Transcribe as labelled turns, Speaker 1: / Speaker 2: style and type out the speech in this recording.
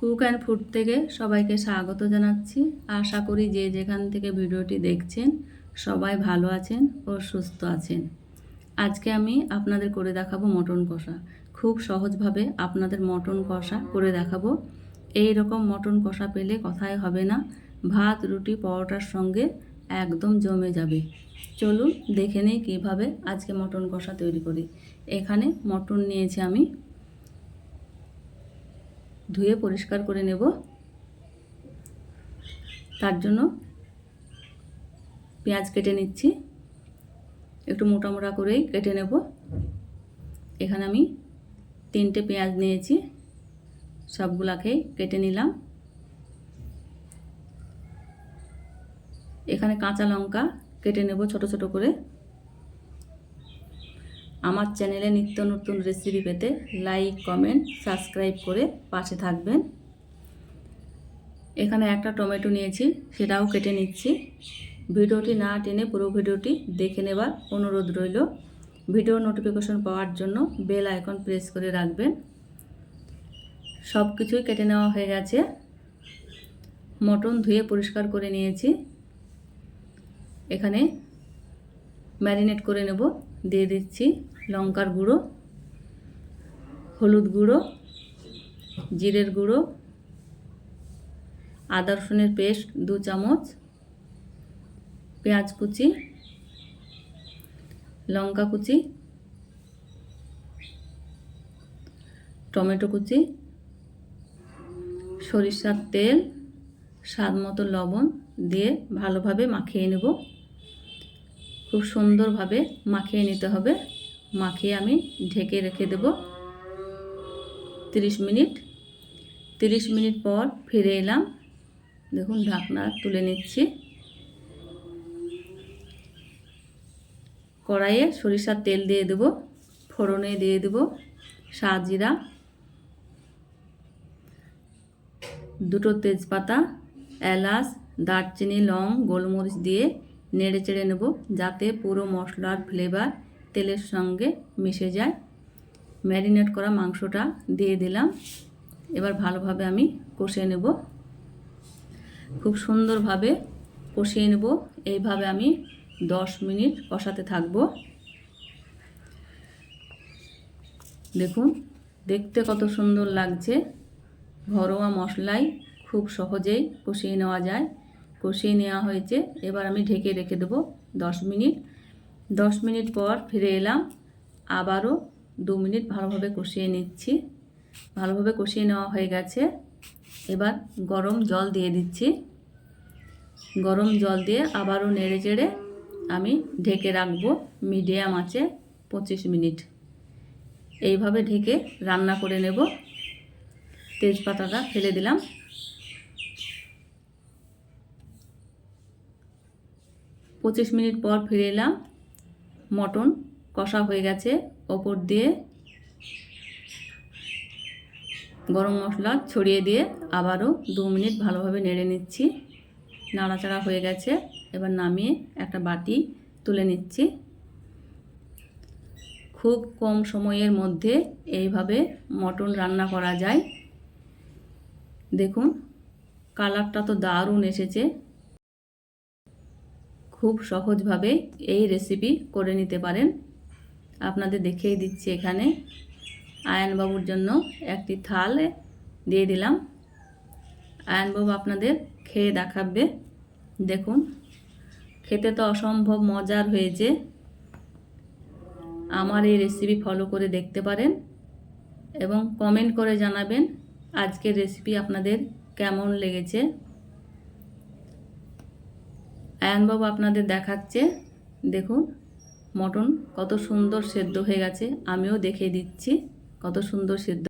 Speaker 1: Cook and food থেকে সবাইকে স্বাগত জানাচ্ছি। আশা করি যে যেখান থেকে ভিডিওটি দেখছেন সবাই ভালো আছেন ও সুস্থ আছেন। আজকে আমি আপনাদের করে দেখাবো মটন কষা। খুব সহজভাবে আপনাদের মটন কষা করে দেখাবো। এই রকম মটন কষা পেলে কথাই হবে না, ভাত রুটি পরোটার সঙ্গে একদম জমে যাবে। চলুন দেখে নিই কীভাবে আজকে মটন কষা তৈরি করি। এখানে মটন নিয়েছি আমি, ধুয়ে পরিষ্কার করে নেব। তার জন্য পেঁয়াজ কেটে নিচ্ছি, একটু মোটা মোটা করেই কেটে নেব। এখানে আমি 3টে পেঁয়াজ নিয়েছি, সবগুলাকেই কেটে নিলাম। এখানে কাঁচা লঙ্কা কেটে নেব ছোট ছোট করে। আমার চ্যানেলে নিত্য নতুন রেসিপি পেতে লাইক কমেন্ট সাবস্ক্রাইব করে পাশে থাকবেন। এখানে একটা টমেটো নিয়েছি, সেটাও কেটে নিচ্ছি। ভিডিওটি না টেনে পুরো ভিডিওটি দেখে নেবার অনুরোধ রইল। ভিডিও নোটিফিকেশন পাওয়ার জন্য বেল আইকন প্রেস করে রাখবেন। সব কিছুই কেটে নেওয়া হয়ে গেছে। মটন ধুয়ে পরিষ্কার করে নিয়েছি। এখানে ম্যারিনেট করে নেব। দিয়ে দিচ্ছি লঙ্কার গুঁড়ো, হলুদ গুঁড়ো, জিরের গুঁড়ো, আদা রসুনের পেস্ট 2 চামচ, পেঁয়াজ কুচি, লঙ্কা কুচি, টমেটো কুচি, সরিষার তেল, স্বাদ মতো লবণ দিয়ে ভালোভাবে মাখিয়ে নেব। খুব সুন্দরভাবে মাখিয়ে নিতে হবে। মাখিয়ে আমি ঢেকে রেখে দেব 30 মিনিট। 30 মিনিট পর ফিরে এলাম। দেখুন ঢাকনা তুলে নিচ্ছি। কড়াইয়ে সরিষার তেল দিয়ে দেব, ফোড়নে দিয়ে দেব সাজিরা, 2টো তেজপাতা, এলাচ, দারচিনি, লং, গোলমরিচ দিয়ে নেড়ে চেড়ে নেব যাতে পুরো মশলার ফ্লেভার তেলের সঙ্গে মিশে যায়। ম্যারিনেট করা মাংসটা দিয়ে দিলাম। এবার ভালোভাবে আমি কষিয়ে নেব, খুব সুন্দরভাবে কষিয়ে নেব। এইভাবে আমি 10 মিনিট কষাতে থাকব। দেখুন দেখতে কত সুন্দর লাগছে। ঘরোয়া মশলায় খুব সহজেই কষিয়ে নেওয়া যায়। কষিয়ে নেওয়া হয়েছে, এবার আমি ঢেকে রেখে দেব 10 মিনিট। 10 মিনিট পর ফিরে এলাম। আবারও 2 মিনিট ভালোভাবে কষিয়ে নিচ্ছি। ভালোভাবে কষিয়ে নেওয়া হয়ে গেছে। এবার গরম জল দিয়ে দিচ্ছি। গরম জল দিয়ে আবারও নেড়ে চেড়ে আমি ঢেকে রাখবো মিডিয়াম আঁচে 25 মিনিট। এইভাবে ঢেকে রান্না করে নেব। তেজপাতাটা ফেলে দিলাম। 25 মিনিট পর ফিরে এলাম। মটন কষা হয়ে গেছে। ওপর দিয়ে গরম মশলা ছড়িয়ে দিয়ে আবারও 2 মিনিট ভালোভাবে নেড়ে নিচ্ছি। নাড়াচাড়া হয়ে গেছে। এবার নামিয়ে একটা বাটি তুলে নিচ্ছি। খুব কম সময়ের মধ্যে এইভাবে মটন রান্না করা যায়। দেখুন কালারটা তো দারুণ এসেছে। খুব সহজভাবে এই রেসিপি করে নিতে পারেন। আপনাদের দেখিয়ে দিচ্ছি। এখানে আয়নবাবুর জন্য একটি থাল দিয়ে দিলাম। আয়নবাবু আপনাদের খেয়ে দেখাবে। দেখুন খেতে তো অসম্ভব মজার হয়েছে। আমার এই রেসিপি ফলো করে দেখতে পারেন এবং কমেন্ট করে জানাবেন আজকের রেসিপি আপনাদের কেমন লেগেছে। আয়নবাবু আপনাদের দেখাচ্ছে। দেখুন মটন কত সুন্দর সেদ্ধ হয়ে গেছে। আমিও দেখিয়ে দিচ্ছি কত সুন্দর সেদ্ধ।